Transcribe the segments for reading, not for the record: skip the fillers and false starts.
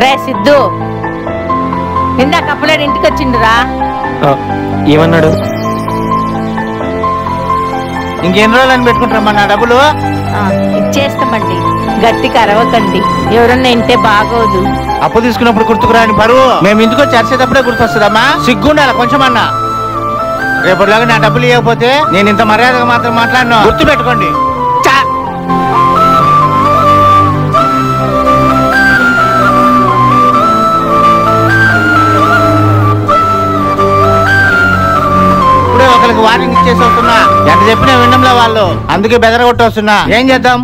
రే సిద్ధు, ఇందాక అప్పులేడు ఇంటికి వచ్చిండురా. ఏమన్నాడు? ఇంకెన్ని రోజులు అని పెట్టుకుంటారమ్మా నా డబ్బులు? ఇచ్చేస్తామండి, గట్టిగా అరవకండి, ఎవరన్నా ఇంటే బాగోదు. అప్పు తీసుకున్నప్పుడు గుర్తుకురాని బరువు మేము ఇంటికి వచ్చి అరిచేటప్పుడే గుర్తొస్తుందమ్మా. సిగ్గుండాలి కొంచెం అన్నా. రేపటిలాగా నా డబ్బులు ఇవ్వకపోతే నేను ఇంత మర్యాదగా మాత్రం మాట్లాడినా గుర్తు పెట్టుకోండి. ఇప్పుడే ఒకరికి వార్నింగ్ ఇచ్చేసి వస్తున్నా, ఎంత చెప్పినా వినడంలో వాళ్ళు, అందుకే బెదరగొట్టి వస్తున్నా. ఏం చేద్దాం?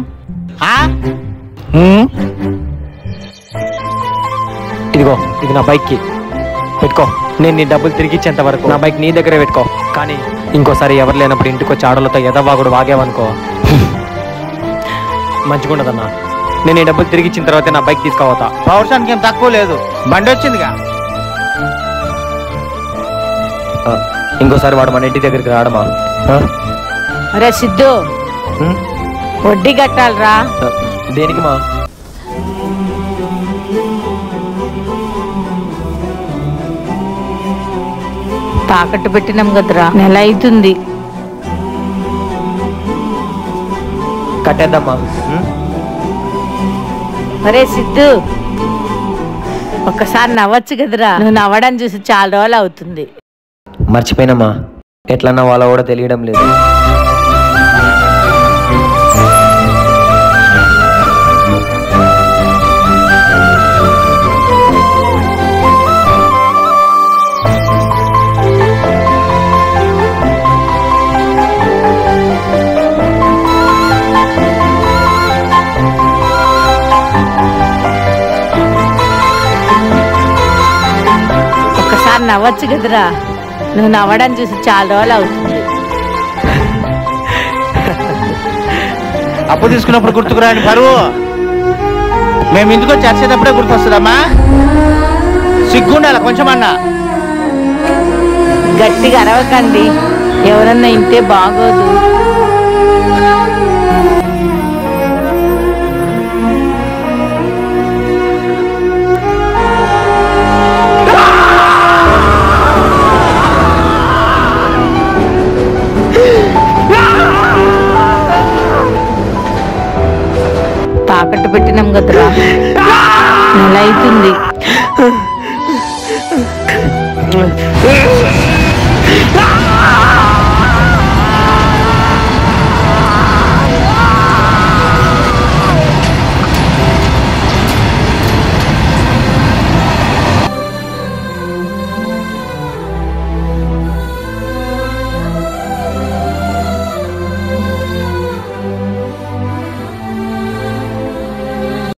ఇదిగో, ఇది నా బైక్ కి పెట్టుకో. నేను నీ డబ్బులు తిరిగి ఇచ్చేంత వరకు నా బైక్ నీ దగ్గరే పెట్టుకో. కానీ ఇంకోసారి ఎవరు లేనప్పుడు ఇంటికి వచ్చి ఆడలతో ఎదవాగుడు వాగేవనుకో మంచిగుండదన్నా. నేను ఈ డబ్బులు తిరిగి ఇచ్చిన తర్వాత నా బైక్ తీసుకోవతా. పౌరుషానికి ఏం తక్కువ లేదు, బండి వచ్చిందిగా. ఇంకోసారి వాడు మన ఇంటి దగ్గరికి రావడమా? రే సిద్ధు, వడ్డీ కట్టాలరా. దేనికి మా? తాకట్టు పెట్టినాం కదరా, నెల అవుతుంది. కట్టేద్దామా? అరే సిద్ధు, ఒక్కసారి నవ్వచ్చు కదరా. నువ్వు నవ్వడం చూసి చాలా రోజులు అవుతుంది. మర్చిపోయినమ్మా, ఎట్లా నవ్వాలో కూడా తెలియడం లేదు. ఒక్కసారి నవ్వచ్చు కదరా. నువ్వు నవ్వడం చూసి చాలా రోజులు అవుతుంది. అప్పు తీసుకున్నప్పుడు గుర్తుకురాని బరువు మేము ఇంటికి వచ్చి అరిచేటప్పుడే గుర్తొస్తుందమ్మా. సిగ్గుండాలి కొంచెం అన్నా. గట్టిగా అరవకండి, ఎవరన్నా ఇంటే బాగోదు. తాకట్టు పెట్టినాం కదరా, నెల అవుతుంది.